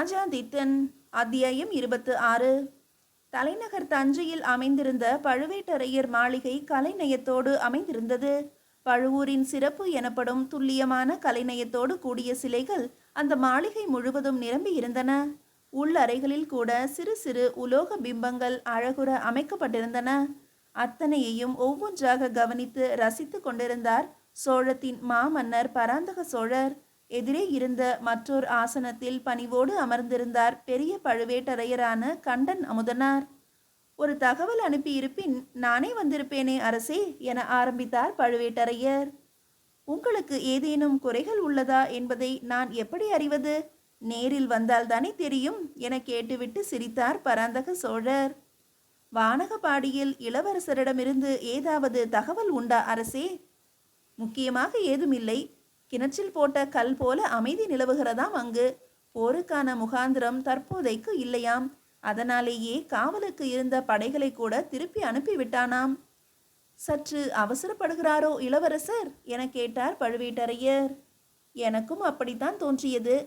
ராஜாதித்தன் அத்தியாயம் 26. தலைநகர் தஞ்சையில் அமைந்திருந்த பழுவேட்டரையர் மாளிகை கலைநயத்தோடு அமைந்திருந்தது. பழுவூரின் சிறப்பு எனப்படும் துல்லியமான கலைநயத்தோடு கூடிய சிலைகள் அந்த மாளிகை முழுவதும் நிரம்பி இருந்தன. உள்ளறைகளில் கூட சிறு சிறு உலோக பிம்பங்கள் அழகுற அமைக்கப்பட்டிருந்தன. அத்தனையையும் ஒவ்வொன்றாக கவனித்து ரசித்து கொண்டிருந்தார் சோழத்தின் மாமன்னர் பராந்தக சோழர். எதிரே இருந்த மற்றொரு ஆசனத்தில் பணிவோடு அமர்ந்திருந்தார் பெரிய பழுவேட்டரையரான கண்டன் அமுதனார். ஒரு தகவல் அனுப்பியிருப்பின் நானே வந்திருப்பேனே அரசே என ஆரம்பித்தார் பழுவேட்டரையர். உங்களுக்கு ஏதேனும் குறைகள் உள்ளதா என்பதை நான் எப்படி அறிவது? நேரில் வந்தால்தானே தெரியும் என கேட்டுவிட்டு சிரித்தார் பராந்தக சோழர். வானகபாடியில் இளவரசரிடமிருந்து ஏதாவது தகவல் உண்டா அரசே? முக்கியமாக ஏதுமில்லை. கிணற்றில் போட்ட கல் போல அமைதி நிலவுகிறதாம் அங்கு. போருக்கான முகாந்திரம் தற்போதைக்கு இல்லையாம். அதனாலேயே காவலுக்கு இருந்த படைகளை கூட திருப்பி அனுப்பிவிட்டானாம். சற்று அவசரப்படுகிறாரோ இளவரசர் என கேட்டார் பழுவேட்டரையர். எனக்கும் அப்படித்தான் தோன்றியது.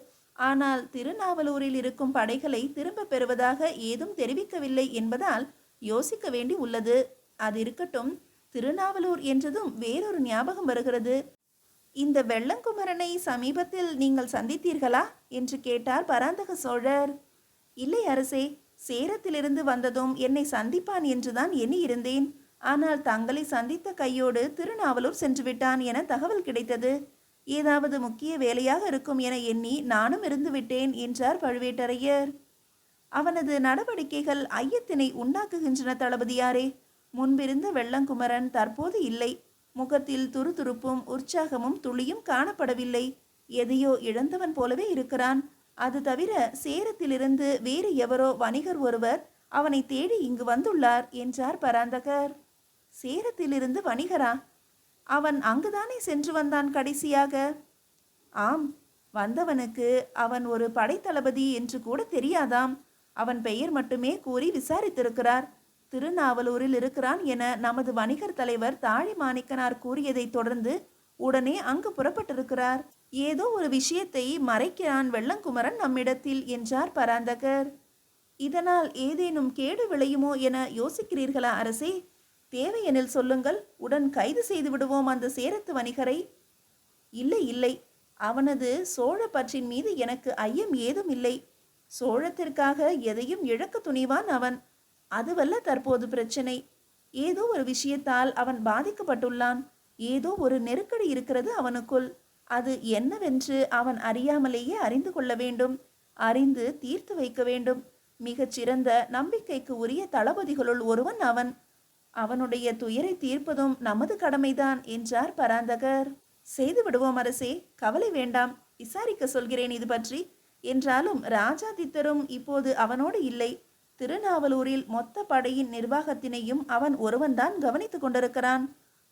ஆனால் திருநாவலூரில் இருக்கும் படைகளை திரும்ப பெறுவதாக ஏதும் தெரிவிக்கவில்லை என்பதால் யோசிக்க வேண்டி உள்ளது. அது இருக்கட்டும், திருநாவலூர் என்றதும் வேறொரு ஞாபகம் வருகிறது. இந்த வெள்ளங்குமரனை சமீபத்தில் நீங்கள் சந்தித்தீர்களா என்று கேட்டார் பராந்தக சோழர். இல்லை அரசே, சேரத்திலிருந்து வந்ததும் என்னை சந்திப்பான் என்றுதான் எண்ணி இருந்தேன். ஆனால் தங்களை சந்தித்த கையோடு திருநாவலூர் சென்று விட்டான் என தகவல் கிடைத்தது. ஏதாவது முக்கிய வேலையாக இருக்கும் என எண்ணி நானும் இருந்து விட்டேன் என்றார் பழுவேட்டரையர். அவனது நடவடிக்கைகள் ஐயத்தினை உண்டாக்குகின்றன தளபதியாரே. முன்பிருந்த வெள்ளங்குமரன் தற்போது இல்லை. முகத்தில் துருதுருப்பும் உற்சாகமும் துளியும் காணப்படவில்லை. எதையோ இழந்தவன் போலவே இருக்கிறான். அது தவிர சேரத்திலிருந்து வேறு எவரோ வணிகர் ஒருவர் அவனை தேடி இங்கு வந்துள்ளார் என்றார் பராந்தகர். சேரத்திலிருந்து வணிகரா? அவன் அங்குதானே சென்று வந்தான் கடைசியாக? ஆம், வந்தவனுக்கு அவன் ஒரு படைத்தளபதி என்று கூட தெரியாதாம். அவன் பெயர் மட்டுமே கூறி விசாரித்திருக்கிறார். திருநாவலூரில் இருக்கிறான் என நமது வணிகர் தலைவர் தாழிமாணிக்கனார் கூறியதை தொடர்ந்து உடனே அங்கு புறப்பட்டிருக்கிறார். ஏதோ ஒரு விஷயத்தை மறைக்கிறான் வெள்ளங்குமரன் நம்மிடத்தில் என்றார் பராந்தகர். இதனால் ஏதேனும் கேடு விளையுமோ என யோசிக்கிறீர்களா அரசே? தேவையெனில் சொல்லுங்கள், உடன் கைது செய்து விடுவோம் அந்த சேரத்து வணிகரை. இல்லை இல்லை, அவனது சோழ பற்றின் மீது எனக்கு ஐயம் ஏதும் இல்லை. சோழத்திற்காக எதையும் இழக்க துணிவான் அவன். அதுவல்ல தற்போது பிரச்சனை. ஏதோ ஒரு விஷயத்தால் அவன் பாதிக்கப்பட்டுள்ளான். ஏதோ ஒரு நெருக்கடி இருக்கிறது அவனுக்குள். அது என்னவென்று அவன் அறியாமலேயே அறிந்து கொள்ள வேண்டும். அறிந்து தீர்த்து வைக்க வேண்டும். மிகச்சிறந்த நம்பிக்கைக்கு உரிய தளபதிகளுள் ஒருவன் அவன். அவனுடைய துயரை தீர்ப்பதும் நமது கடமைதான் என்றார் பராந்தகர். செய்து விடுவோம் அரசே, கவலை வேண்டாம். விசாரிக்க சொல்கிறேன் இது பற்றி. என்றாலும் ராஜாதித்தரும் இப்போது அவனோடு இல்லை. திருநாவலூரில் மொத்த படையின் நிர்வாகத்தினையும் அவன் ஒருவன்தான் கவனித்து கொண்டிருக்கிறான்.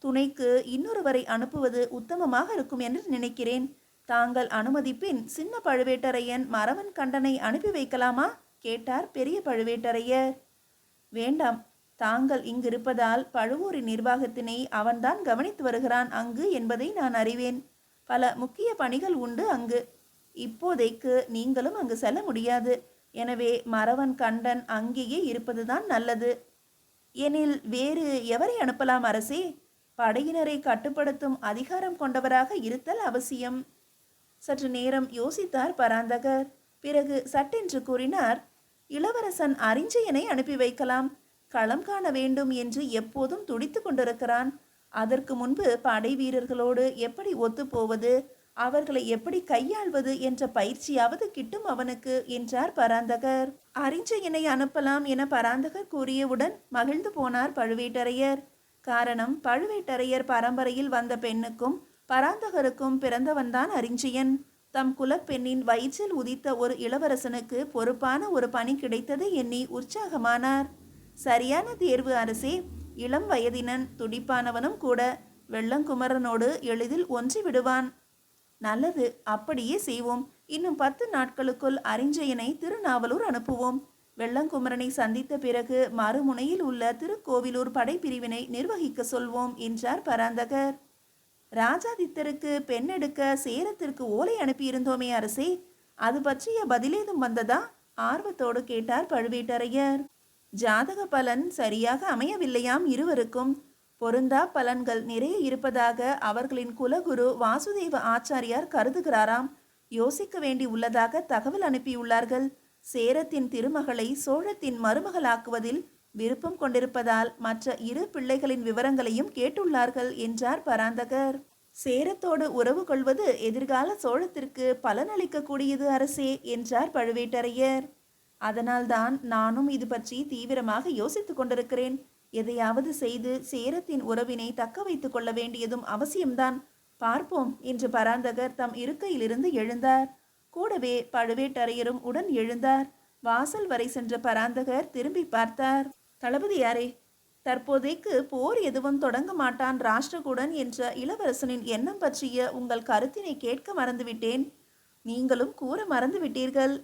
துணைக்கு இன்னொருவரை அனுப்புவது உத்தமமாக இருக்கும் என்று நினைக்கிறேன். தாங்கள் அனுமதிப்பின் சின்ன பழுவேட்டரையன் மறவன் கண்டனை அனுப்பி வைக்கலாமா கேட்டார் பெரிய பழுவேட்டரையர். வேண்டாம், தாங்கள் இங்கிருப்பதால் பழுவூரின் நிர்வாகத்தினை அவன்தான் கவனித்து வருகிறான் அங்கு என்பதை நான் அறிவேன். பல முக்கிய பணிகள் உண்டு அங்கு. இப்போதைக்கு நீங்களும் அங்கு செல்ல முடியாது. எனவே மறவன் கண்டன் அங்கேயே இருப்பதுதான் நல்லது. எனில் வேறு எவரை அனுப்பலாம் அரசே? படையினரை கட்டுப்படுத்தும் அதிகாரம் கொண்டவராக இருத்தல் அவசியம். சற்று நேரம் யோசித்தார் பராந்தகர். பிறகு சட்டென்று கூறினார், இளவரசன் அரிஞ்சயனை அனுப்பி வைக்கலாம். களம் காண வேண்டும் என்று எப்போதும் துடித்து கொண்டிருக்கிறான். அதற்கு முன்பு படை வீரர்களோடு எப்படி ஒத்துப்போவது, அவர்களை எப்படி கையாள்வது என்ற பயிற்சியாவது கிட்டும் அவனுக்கு என்றார் பராந்தகர். அரிஞ்சயனை அனுப்பலாம் என பராந்தகர் கூறியவுடன் மகிழ்ந்து போனார் பழுவேட்டரையர். காரணம், பழுவேட்டரையர் பரம்பரையில் வந்த பெண்ணுக்கும் பராந்தகருக்கும் பிறந்தவன்தான் அரிஞ்சயன். தம் குலப்பெண்ணின் வயிற்றில் உதித்த ஒரு இளவரசனுக்கு பொறுப்பான ஒரு பணி கிடைத்ததை எண்ணி உற்சாகமானார். சரியான தேர்வு அரசே. இளம் வயதினன், துடிப்பானவனும் கூட. வெள்ளங்குமரனோடு எளிதில் ஒன்றி விடுவான். நல்லது, அப்படியே செய்வோம். இன்னும் 10 நாட்களுக்குள் அரிஞ்சயனை திருநாவலூர் அனுப்புவோம். வெள்ளங்குமரனை சந்தித்த பிறகு மறுமுனையில் உள்ள திருக்கோவிலூர் படைப்பிரிவினை நிர்வகிக்க சொல்வோம் என்றார் பராந்தகர். ராஜாதித்தருக்கு பெண் எடுக்க சேரத்திற்கு ஓலை அனுப்பியிருந்தோமே அரசே, அது பற்றிய பதிலேதும் வந்ததா? ஆர்வத்தோடு கேட்டார் பழுவேட்டரையர். ஜாதக பலன் சரியாக அமையவில்லையாம் இருவருக்கும். பொருந்தா பலன்கள் நிறைய இருப்பதாக அவர்களின் குலகுரு வாசுதேவ ஆச்சாரியார் கருதுகிறாராம். யோசிக்க வேண்டி உள்ளதாக தகவல் அனுப்பியுள்ளார்கள். சேரத்தின் திருமகளை சோழத்தின் மருமகளாக்குவதில் விருப்பம் கொண்டிருப்பதால் மற்ற இரு பிள்ளைகளின் விவரங்களையும் கேட்டுள்ளார்கள் என்றார் பராந்தகர். சேரத்தோடு உறவு கொள்வது எதிர்கால சோழத்திற்கு பலனளிக்கக்கூடியது அரசே என்றார் பழுவேட்டரையர். அதனால்தான் நானும் இது பற்றி தீவிரமாக யோசித்துக் கொண்டிருக்கிறேன். எதையாவது செய்து சேரத்தின் உறவினை தக்க வைத்துக் கொள்ள வேண்டியதும் அவசியம்தான். பார்ப்போம் என்று பராந்தகர் தம் இருக்கையிலிருந்து எழுந்தார். கூடவே பழுவேட்டரையரும் உடன் எழுந்தார். வாசல் வரை சென்ற பராந்தகர் திரும்பி பார்த்தார். தளபதியாரே, தற்போதைக்கு போர் எதுவும் தொடங்க மாட்டான் ராஷ்டிரகூடன் என்ற இளவரசனின் எண்ணம் பற்றிய உங்கள் கருத்தினை கேட்க மறந்துவிட்டேன். நீங்களும் கூற மறந்துவிட்டீர்கள்.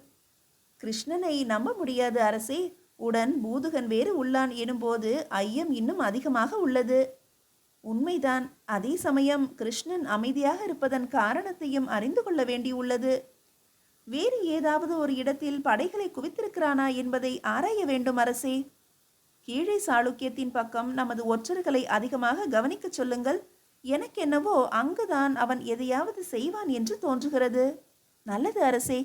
கிருஷ்ணனை நம்ப முடியாது அரசே. உடன் பூதுகன் வேறு உள்ளான் எனும்போது ஐயம் இன்னும் அதிகமாக உள்ளது. உண்மைதான். அதே சமயம் கிருஷ்ணன் அமைதியாக இருப்பதன் காரணத்தையும் அறிந்து கொள்ள வேண்டியுள்ளது. வேறு ஏதாவது ஒரு இடத்தில் படைகளை குவித்திருக்கிறானா என்பதை ஆராய வேண்டும் அரசே. கீழே சாளுக்கியத்தின் பக்கம் நமது ஒற்றர்களை அதிகமாக கவனிக்க சொல்லுங்கள். எனக்கென்னவோ அங்குதான் அவன் எதையாவது செய்வான் என்று தோன்றுகிறது. நல்லது அரசே,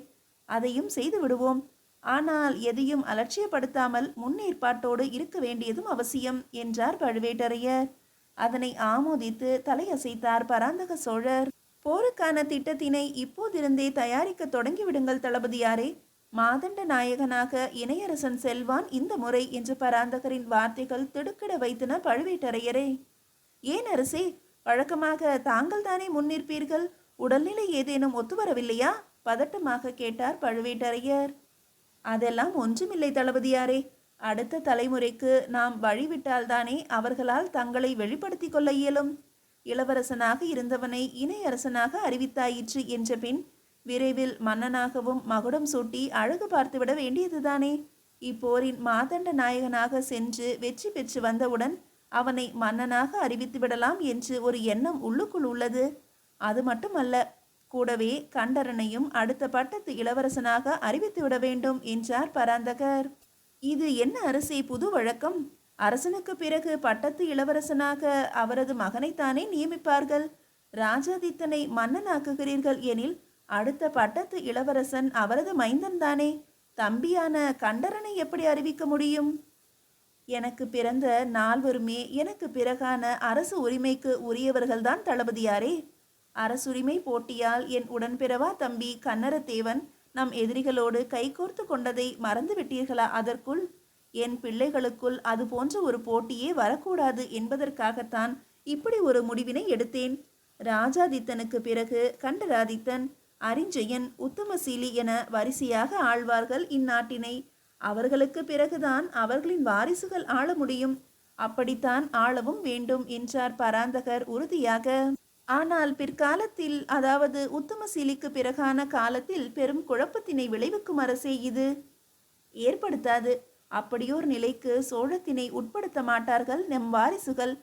அதையும் செய்து விடுவோம். ஆனால் எதையும் அலட்சியப்படுத்தாமல் முன்னேற்பாட்டோடு இருக்க வேண்டியதும் அவசியம் என்றார் பழுவேட்டரையர். அதனை ஆமோதித்து தலையசைத்தார் பராந்தக சோழர். போருக்கான திட்டத்தினை இப்போதிருந்தே தயாரிக்க தொடங்கிவிடுங்கள் தளபதியாரே. மாதண்ட நாயகனாக இணையரசன் செல்வான் இந்த முறை என்று பராந்தகரின் வார்த்தைகள் திடுக்கிட வைத்தன பழுவேட்டரையரே. ஏன் அரசே, வழக்கமாக தாங்கள் தானே முன்னிற்பீர்கள். உடல்நிலை ஏதேனும் ஒத்துவரவில்லையா? பதட்டமாக கேட்டார் பழுவேட்டரையர். அதெல்லாம் ஒன்றுமில்லை தளபதியாரே. அடுத்த தலைமுறைக்கு நாம் வழிவிட்டால்தானே அவர்களால் தங்களை வெளிப்படுத்தி கொள்ள இயலும். இளவரசனாக இருந்தவனை இணையரசனாக அறிவித்தாயிற்று என்ற பின் விரைவில் மன்னனாகவும் மகுடம் சூட்டி அழகு பார்த்துவிட வேண்டியதுதானே. இப்போரின் மாதண்ட நாயகனாக சென்று வெற்றி பெற்று வந்தவுடன் அவனை மன்னனாக அறிவித்து விடலாம் என்று ஒரு எண்ணம் உள்ளுக்குள் உள்ளது. அது மட்டுமல்ல, கூடவே கண்டரனையும் அடுத்த பட்டத்து இளவரசனாக அறிவித்துவிட வேண்டும் என்றார் பராந்தகர். இது என்ன அரசே புது வழக்கம்? அரசனுக்கு பிறகு பட்டத்து இளவரசனாக அவரது மகனைத்தானே நியமிப்பார்கள். ராஜாதித்தனை மன்னனாக்குகிறீர்கள் எனில் அடுத்த பட்டத்து இளவரசன் அவரது மைந்தன் தானே. தம்பியான கண்டரனை எப்படி அறிவிக்க முடியும்? எனக்கு பிறந்த நால்வருமே எனக்கு பிறகான அரசு உரிமைக்கு உரியவர்கள்தான் தளபதியாரே. அரசுரிமை போட்டியால் என் உடன்பிறவா தம்பி கன்னரத்தேவன் நம் எதிரிகளோடு கைகோர்த்து கொண்டதை மறந்து விட்டீர்களா? அதற்குள் என் பிள்ளைகளுக்குள் அது போன்ற ஒரு போட்டியே வரக்கூடாது என்பதற்காகத்தான் இப்படி ஒரு முடிவினை எடுத்தேன். ராஜாதித்தனுக்கு பிறகு கண்டராதித்தன், அரிஞ்சயன், உத்தமசீலி என வரிசையாக ஆழ்வார்கள் இந்நாட்டினை. அவர்களுக்கு பிறகுதான் அவர்களின் வாரிசுகள் ஆள முடியும். அப்படித்தான் ஆளவும் வேண்டும் என்றார் பராந்தகர் உறுதியாக. ஆனால் பிற்காலத்தில், அதாவது உத்தமசீலிக்கு பிறகான காலத்தில் பெரும் குழப்பத்தினை விளைவிக்கும் அரசே இது. ஏற்படுத்தாது. அப்படியோர் நிலைக்கு சோழத்தினை உட்படுத்த மாட்டார்கள் நம் வாரிசுகள்.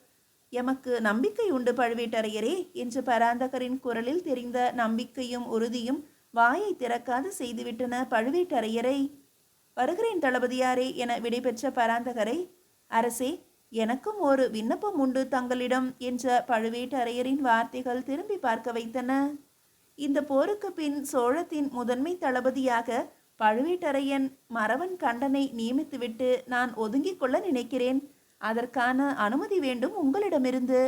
எமக்கு நம்பிக்கை உண்டு பழுவேட்டரையரே என்று பராந்தகரின் குரலில் தெரிந்த நம்பிக்கையும் உறுதியும் வாயை திறக்காது செய்துவிட்டன பழுவேட்டரையரை. வருகிறேன் தளபதியாரே என விடைபெற்ற பராந்தகரை, அரசே, எனக்கும் ஒரு விண்ணப்பம் உண்டு தங்களிடம் என்ற பழுவேட்டரையரின் வார்த்தைகள் திரும்பி பார்க்க வைத்தன. இந்த போருக்கு பின் சோழத்தின் முதன்மை தளபதியாக பழுவேட்டரையன் மறவன் கண்டனை நியமித்துவிட்டு நான் ஒதுங்கிக் கொள்ள நினைக்கிறேன். அதற்கான அனுமதி வேண்டும் உங்களிடமிருந்து.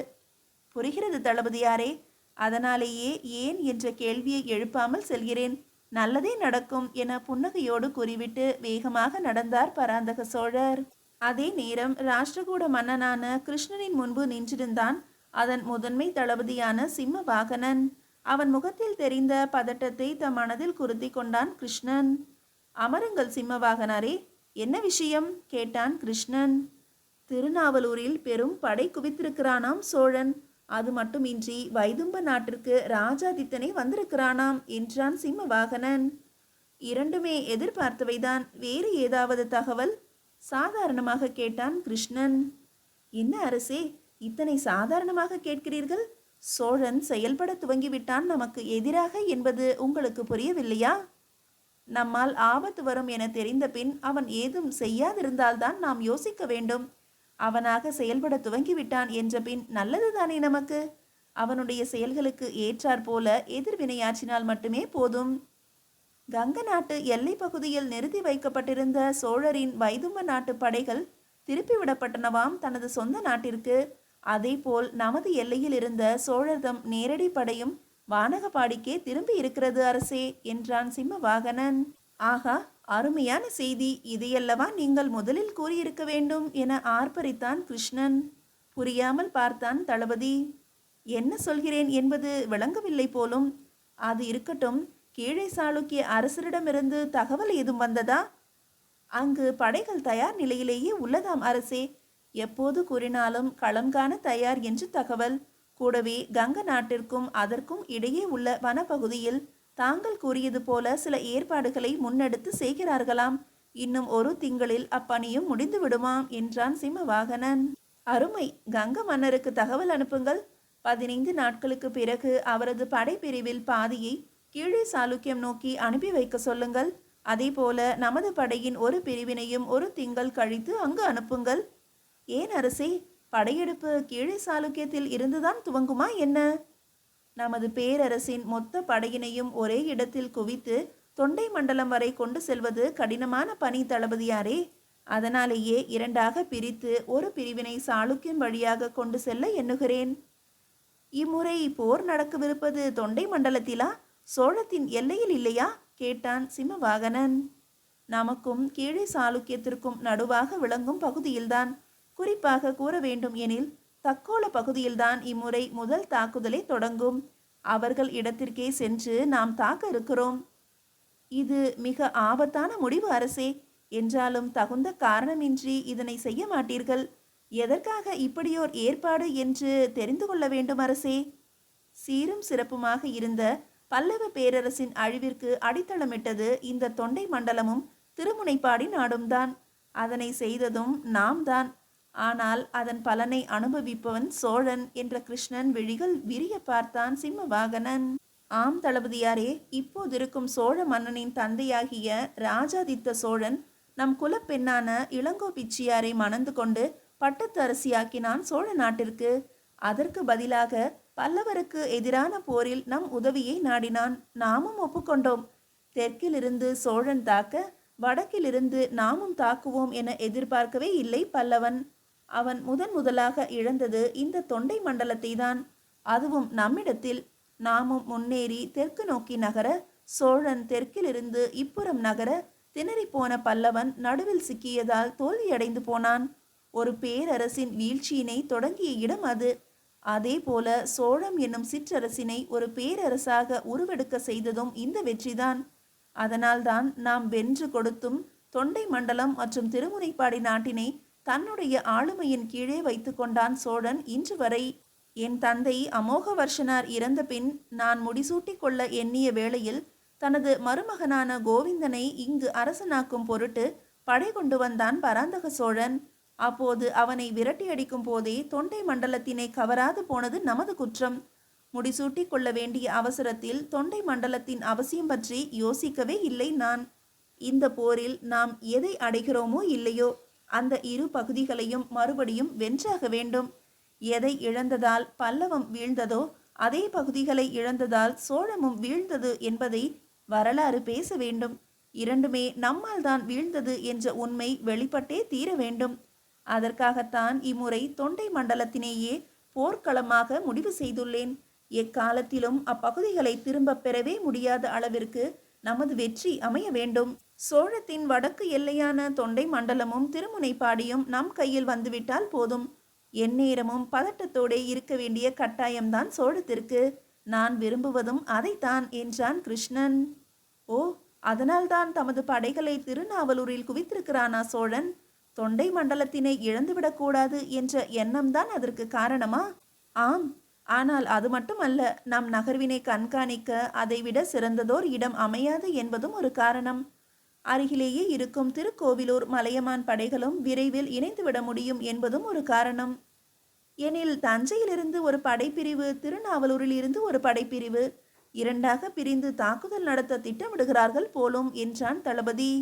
புரிகிறது தளபதியாரே. அதனாலேயே ஏன் என்ற கேள்வியை எழுப்பாமல் செல்கிறேன். நல்லதே நடக்கும் என புன்னகையோடு கூறிவிட்டு வேகமாக நடந்தார் பராந்தக சோழர். அதே நேரம் ராஷ்டிரகூட மன்னனான கிருஷ்ணனின் முன்பு நின்றிருந்தான் அதன் முதன்மை தளபதியான சிம்மவாகனன். அவன் முகத்தில் தெரிந்த பதட்டத்தை தம் மனதில் குருத்தி கொண்டான் கிருஷ்ணன். அமருங்கள் சிம்மவாகனாரே, என்ன விஷயம் கேட்டான் கிருஷ்ணன். திருநாவலூரில் பெரும் படை குவித்திருக்கிறானாம் சோழன். அது மட்டுமின்றி வைதும்ப நாட்டிற்கு ராஜாதித்தனை வந்திருக்கிறானாம் என்றான் சிம்மவாகனன். இரண்டுமே எதிர்பார்த்தவைதான். வேறு ஏதாவது தகவல்? சாதாரணமாக கேட்டான் கிருஷ்ணன். என்ன அரசே, இத்தனை சாதாரணமாக கேட்கிறீர்கள்? சோழன் செயல்பட துவங்கிவிட்டான் நமக்கு எதிராக என்பது உங்களுக்கு புரியவில்லையா? நம்மால் ஆபத்து வரும் என தெரிந்த பின் அவன் ஏதும் செய்யாதிருந்தால்தான் நாம் யோசிக்க வேண்டும். அவனாக செயல்பட துவங்கிவிட்டான் என்ற பின் நல்லதுதானே நமக்கு. அவனுடைய செயல்களுக்கு ஏற்றாற் போல எதிர்வினையாற்றினால் மட்டுமே போதும். கங்க நாட்டு எல்லை பகுதியில் நிறுத்தி வைக்கப்பட்டிருந்த சோழரின் வைதும்ப நாட்டு படைகள் திருப்பிவிடப்பட்டனவாம் தனது சொந்த நாட்டிற்கு. அதேபோல் நமது எல்லையில் இருந்த சோழர்தம் நேரடி படையும் வானகப்பாடிக்கே திரும்பி இருக்கிறது அரசே, என்றான் சிம்மவாகனன். ஆகா, அருமையான செய்தி! இதையல்லவா நீங்கள் முதலில் கூறியிருக்க வேண்டும் என ஆர்ப்பரித்தான் கிருஷ்ணன். புரியாமல் பார்த்தான் தளபதி. என்ன சொல்கிறேன் என்பது விளங்கவில்லை போலும். அது இருக்கட்டும், கீழே சாளுக்கிய அரசரிடமிருந்து தகவல் ஏதும் வந்ததா? அங்கு படைகள் தயார் நிலையிலேயே உள்ளதாம் அரசே. எப்போது கூறினாலும் களம் காண தயார் என்று தகவல். கூடவே கங்க நாட்டிற்கும் அதற்கும் இடையே உள்ள வனப்பகுதியில் தாங்கள் கூறியது போல சில ஏற்பாடுகளை முன்னெடுத்து செய்கிறார்களாம். இன்னும் ஒரு திங்களில் அப்பணியும் முடிந்து விடுமாம், என்றான் சிம்மவாகனன். அருமை! கங்க மன்னருக்கு தகவல் அனுப்புங்கள். 15 நாட்களுக்கு பிறகு அவரது படைப்பிரிவில் பாதியை கீழே சாளுக்கியம் நோக்கி அனுப்பி வைக்க சொல்லுங்கள். அதே போல நமது படையின் ஒரு பிரிவினையும் ஒரு திங்கள் கழித்து அங்கு அனுப்புங்கள். ஏன் அரசே, படையெடுப்பு கீழே சாளுக்கியத்தில் இருந்துதான் துவங்குமா என்ன? நமது பேரரசின் மொத்த படையினையும் ஒரே இடத்தில் குவித்து தொண்டை மண்டலம் வரை கொண்டு செல்வது கடினமான பணி தளபதியாரே. அதனாலேயே இரண்டாக பிரித்து ஒரு பிரிவினை சாளுக்கியம் வழியாக கொண்டு செல்ல எண்ணுகிறேன். இம்முறை போர் நடக்கவிருப்பது தொண்டை மண்டலத்திலா, சோழத்தின் எல்லையில் இல்லையா? கேட்டான் சிம்மவாகனன். நமக்கும் கீழே சாளுக்கியத்திற்கும் நடுவாக விளங்கும் பகுதியில்தான். குறிப்பாக கூற வேண்டும் எனில் தக்கோல பகுதியில்தான் இம்முறை முதல் தாக்குதலை தொடங்கும். அவர்கள் இடத்திற்கே சென்று நாம் தாக்க இருக்கிறோம். இது மிக ஆபத்தான முடிவு அரசே. என்றாலும் தகுந்த காரணமின்றி இதனை செய்ய மாட்டீர்கள். எதற்காக இப்படியோர் ஏற்பாடு என்று தெரிந்து கொள்ள வேண்டும் அரசே. சீரும் சிறப்புமாக இருந்த பல்லவ பேரரசின் அழிவிற்கு அடித்தளமிட்டது இந்த தொண்டை மண்டலமும் திருமுனைப்பாடி நாடும் தான். அதனை செய்ததும் நாம் தான். ஆனால் அதன் பலனை அனுபவிப்பவன் சோழன், என்ற கிருஷ்ணன் விழிகள் விரிய பார்த்தான் சிம்மவாகனன். ஆம் தளபதியாரே, இப்போதிருக்கும் சோழ மன்னனின் தந்தையாகிய ராஜாதித்த சோழன் நம் குலப்பெண்ணான இளங்கோ பிச்சியாரை மணந்து கொண்டு பட்டத்து அரசியாக்கினான் சோழ நாட்டிற்கு. அதற்கு பதிலாக பல்லவருக்கு எதிரான போரில் நம் உதவியை நாடினான். நாமும் ஒப்புக்கொண்டோம். தெற்கிலிருந்து சோழன் தாக்க, வடக்கிலிருந்து நாமும் தாக்குவோம் என எதிர்பார்க்கவே இல்லை பல்லவன். அவன் முதலாக இழந்தது இந்த தொண்டை மண்டலத்தை தான். அதுவும் நம்மிடத்தில். நாமும் முன்னேறி தெற்கு நோக்கி நகர, சோழன் தெற்கிலிருந்து இப்புறம் நகர, திணறிப்போன பல்லவன் நடுவில் சிக்கியதால் தோல்வியடைந்து போனான். ஒரு பேரரசின் வீழ்ச்சியினை தொடங்கிய இடம் அது. அதே போல சோழம் என்னும் சிற்றரசினை ஒரு பேரரசாக உருவெடுக்க செய்ததும் இந்த வெற்றிதான். அதனால்தான் நாம் வென்று கொடுத்தும் தொண்டை மண்டலம் மற்றும் திருமுனைப்பாடி நாட்டினை தன்னுடைய ஆளுமையின் கீழே வைத்து கொண்டான் சோழன் இன்று வரை. என் தந்தை அமோகவர்ஷனார் இறந்த பின் நான் முடிசூட்டி கொள்ள எண்ணிய வேளையில் தனது மருமகனான கோவிந்தனை இங்கு அரசனாக்கும் பொருட்டு படை கொண்டு வந்தான் பராந்தக சோழன். அப்போது அவனை விரட்டியடிக்கும் போதே தொண்டை மண்டலத்தினை கவராது போனது நமது குற்றம். முடிசூட்டி கொள்ள வேண்டிய அவசரத்தில் தொண்டை மண்டலத்தின் அவசியம் பற்றி யோசிக்கவே இல்லை நான். இந்த போரில் நாம் எதை அடைகிறோமோ இல்லையோ, அந்த இரு பகுதிகளையும் மறுபடியும் வென்றாக வேண்டும். எதை இழந்ததால் பல்லவம் வீழ்ந்ததோ அதே பகுதிகளை இழந்ததால் சோழமும் வீழ்ந்தது என்பதை வரலாறு பேச வேண்டும். இரண்டுமே நம்மால் தான் வீழ்ந்தது என்ற உண்மை வெளிப்பட்டே தீர வேண்டும். அதற்காகத்தான் இம்முறை தொண்டை மண்டலத்திலேயே போர்க்களமாக முடிவு செய்துள்ளேன். எக்காலத்திலும் அப்பகுதிகளை திரும்ப பெறவே முடியாத அளவிற்கு நமது வெற்றி அமைய வேண்டும். சோழத்தின் வடக்கு எல்லையான தொண்டை மண்டலமும் திருமுனைப்பாடியும் நம் கையில் வந்துவிட்டால் போதும். எந்நேரமும் பதட்டத்தோடே இருக்க வேண்டிய கட்டாயம்தான் சோழத்திற்கு. நான் விரும்புவதும் அதைத்தான், என்றான் கிருஷ்ணன். ஓ, அதனால்தான் தமது படைகளை திருநாவலூரில் குவித்திருக்கிறானா சோழன்? தொண்டை மண்டலத்தினை இழந்துவிடக்கூடாது என்ற எண்ணம்தான் அதற்கு காரணமா? ஆம், ஆனால் அது மட்டுமல்ல, நம் நகர்வினை கண்காணிக்க அதைவிட சிறந்ததோர் இடம் அமையாது என்பதும் ஒரு காரணம். அருகிலேயே இருக்கும் திருக்கோவிலூர் மலையமான் படைகளும் விரைவில் இணைந்துவிட முடியும் என்பதும் ஒரு காரணம். எனில் தஞ்சையிலிருந்து ஒரு படைப்பிரிவு, திருநாவலூரில் இருந்து ஒரு படைப்பிரிவு, இரண்டாக பிரிந்து தாக்குதல் நடத்த திட்டமிடுகிறார்கள் போலும் என்றான் தளபதி.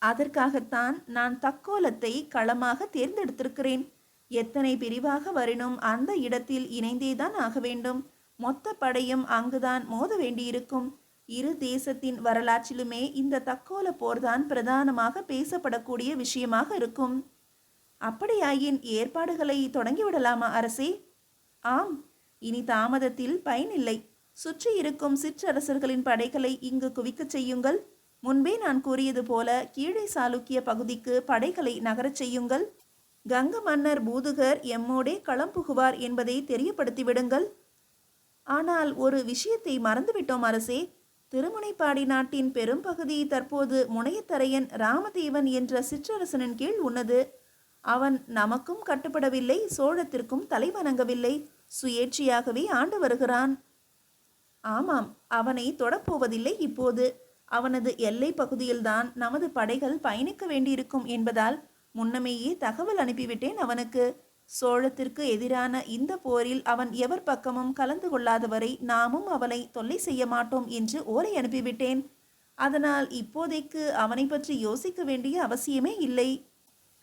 அதற்காகத்தான் நான் தக்கோலத்தை களமாக தேர்ந்தெடுத்திருக்கிறேன். எத்தனை பிரிவாக வரினும் அந்த இடத்தில் இணைந்தேதான் ஆக வேண்டும். மொத்த படையும் அங்குதான் மோத வேண்டியிருக்கும். இரு தேசத்தின் வரலாற்றிலுமே இந்த தக்கோல போர்தான் பிரதானமாக பேசப்படக்கூடிய விஷயமாக இருக்கும். அப்படியாயின் ஏற்பாடுகளை தொடங்கிவிடலாமா அரசே? ஆம், இனி தாமதத்தில் பயனில்லை. சுற்றி இருக்கும் சிற்றரசர்களின் படைகளை இங்கு குவிக்கச் செய்யுங்கள். முன்பே நான் கூறியது போல கீழே சாளுக்கிய பகுதிக்கு படைகளை நகரச் செய்யுங்கள். கங்க மன்னர் பூதுகர் எம்மோடே களம் புகுவார் என்பதை தெரியப்படுத்திவிடுங்கள். ஆனால் ஒரு விஷயத்தை மறந்துவிட்டோம் அரசே. திருமுனைப்பாடி நாட்டின் பெரும் பகுதி தற்போது முனையத்தரையன் ராமதேவன் என்ற சிற்றரசனின் கீழ் உள்ளது. அவன் நமக்கும் கட்டுப்படவில்லை, சோழத்திற்கும் தலைவணங்கவில்லை, சுயேட்சையாகவே ஆண்டு வருகிறான். ஆமாம், அவனை தொடப்போவதில்லை. இப்போது அவனது எல்லை பகுதியில்தான் நமது படைகள் பயணிக்க வேண்டியிருக்கும் என்பதால் முன்னமேயே தகவல் அனுப்பிவிட்டேன் அவனுக்கு. சோழத்திற்கு எதிரான இந்த போரில் அவன் எவர் பக்கமும் கலந்து கொள்ளாதவரை நாமும் அவனை தொல்லை செய்ய மாட்டோம் என்று ஓலை அனுப்பிவிட்டேன். அதனால் இப்போதைக்கு அவனை பற்றி யோசிக்க வேண்டிய அவசியமே இல்லை.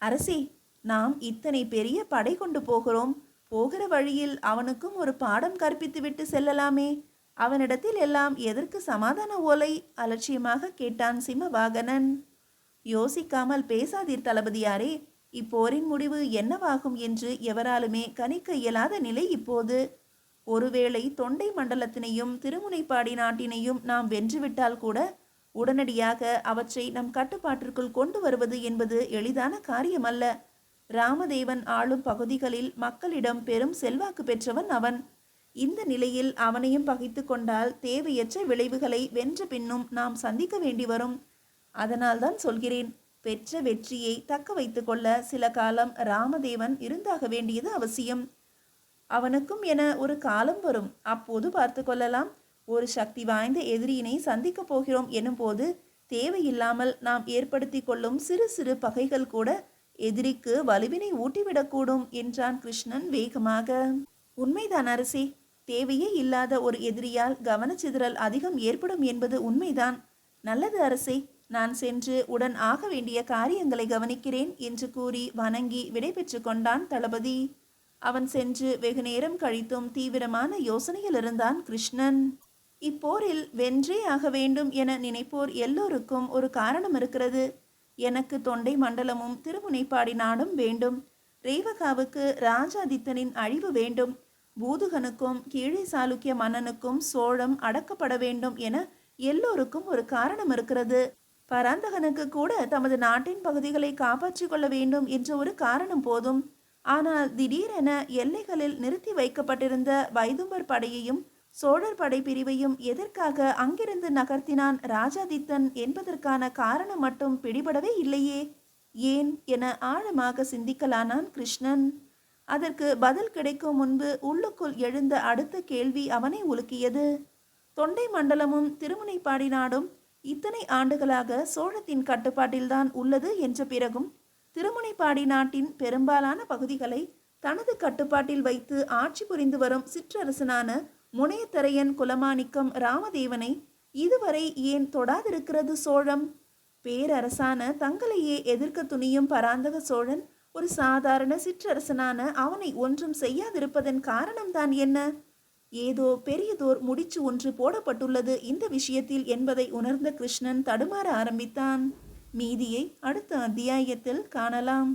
அரசே, நாம் இத்தனை பெரிய படை கொண்டு போகிறோம். போகிற வழியில் அவனுக்கும் ஒரு பாடம் கற்பித்துவிட்டு செல்லலாமே. அவனிடத்தில் எல்லாம் எதற்கு சமாதான ஓலை? அலட்சியமாக கேட்டான் சிம்மவாகனன். யோசிக்காமல் பேசாதீர் தளபதியாரே. இப்போரின் முடிவு என்னவாகும் என்று எவராலுமே கணிக்க இயலாத நிலை இப்போது. ஒருவேளை தொண்டை மண்டலத்தினையும் திருமுனைப்பாடி நாட்டினையும் நாம் வென்றுவிட்டால் கூட உடனடியாக அவற்றை நம் கட்டுப்பாட்டிற்குள் கொண்டு வருவது என்பது எளிதான காரியமல்ல. ராமதேவன் ஆளும் பகுதிகளில் மக்களிடம் பெரும் செல்வாக்கு பெற்றவன் அவன். இந்த நிலையில் அவனையும் பகைத்து கொண்டால் தேவையற்ற விளைவுகளை வென்ற பின்னும் நாம் சந்திக்க வேண்டி வரும். அதனால்தான் சொல்கிறேன், பெற்ற வெற்றியை தக்க வைத்து கொள்ள சில காலம் ராமதேவன் இருந்தாக வேண்டியது அவசியம். அவனுக்கும் என ஒரு காலம் வரும், அப்போது பார்த்து கொள்ளலாம். ஒரு சக்தி வாய்ந்த எதிரியினை சந்திக்க போகிறோம் எனும் போது தேவையில்லாமல் நாம் ஏற்படுத்தி கொள்ளும் சிறு சிறு பகைகள் கூட எதிரிக்கு வலுவினை ஊட்டிவிடக்கூடும் என்றான் கிருஷ்ணன் வேகமாக. உண்மைதான் அரசே. தேவையே இல்லாத ஒரு எதிரியால் கவனச்சிதறல் அதிகம் ஏற்படும் என்பது உண்மைதான். நல்லது அரசே, நான் சென்று உடன் ஆக வேண்டிய காரியங்களை கவனிக்கிறேன் என்று கூறி வணங்கி விடைபெற்று கொண்டான் தளபதி. அவன் சென்று வெகு நேரம் கழித்தும் தீவிரமான யோசனையில் இருந்தான் கிருஷ்ணன். இப்போரில் வென்றே ஆக வேண்டும் என நினைப்போர் எல்லோருக்கும் ஒரு காரணம் இருக்கிறது. எனக்கு தொண்டை மண்டலமும் திருமுனைப்பாடி நாடும் வேண்டும். ரேவகாவுக்கு ராஜாதித்தனின் அழிவு வேண்டும். பூதுகனுக்கும் கீழே சாளுக்கிய மன்னனுக்கும் சோழம் அடக்கப்பட வேண்டும் என எல்லோருக்கும் ஒரு காரணம் இருக்கிறது. பராந்தகனுக்கு கூட தமது நாட்டின் பகுதிகளை காப்பாற்றிக் கொள்ள வேண்டும் என்ற ஒரு காரணம் போதும். ஆனால் திடீரென எல்லைகளில் நிறுத்தி வைக்கப்பட்டிருந்த வைதும்பர் படையையும் சோழர் படை பிரிவையும் எதற்காக அங்கிருந்து நகர்த்தினான் ராஜாதித்தன் என்பதற்கான காரணம் மட்டும் பிடிபடவே இல்லையே. ஏன் என ஆழமாக சிந்திக்கலானான் கிருஷ்ணன். அதற்கு பதில் கிடைக்கும் முன்பு உள்ளுக்குள் எழுந்த அடுத்த கேள்வி அவனை உலுக்கியது. தொண்டை மண்டலமும் திருமுனைப்பாடி நாடும் இத்தனை ஆண்டுகளாக சோழத்தின் கட்டுப்பாட்டில்தான் உள்ளது என்ற பிறகும் திருமுனைப்பாடி நாட்டின் பெரும்பாலான பகுதிகளை தனது கட்டுப்பாட்டில் வைத்து ஆட்சி புரிந்து வரும் சிற்றரசனான முனையத்தரையன் குலமாணிக்கம் ராமதேவனை இதுவரை ஏன் தொடாதிருக்கிறது சோழம்? பேரரசான தங்களையே எதிர்க்க துணியும் பராந்தக சோழன் ஒரு சாதாரண சிற்றரசனான அவனை ஒன்றும் செய்யாதிருப்பதன் காரணம்தான் என்ன? ஏதோ பெரியதோர் முடிச்சு ஒன்று போடப்பட்டுள்ளது இந்த விஷயத்தில் என்பதை உணர்ந்த கிருஷ்ணன் தடுமாற ஆரம்பித்தான். மீதியை அடுத்த அத்தியாயத்தில் காணலாம்.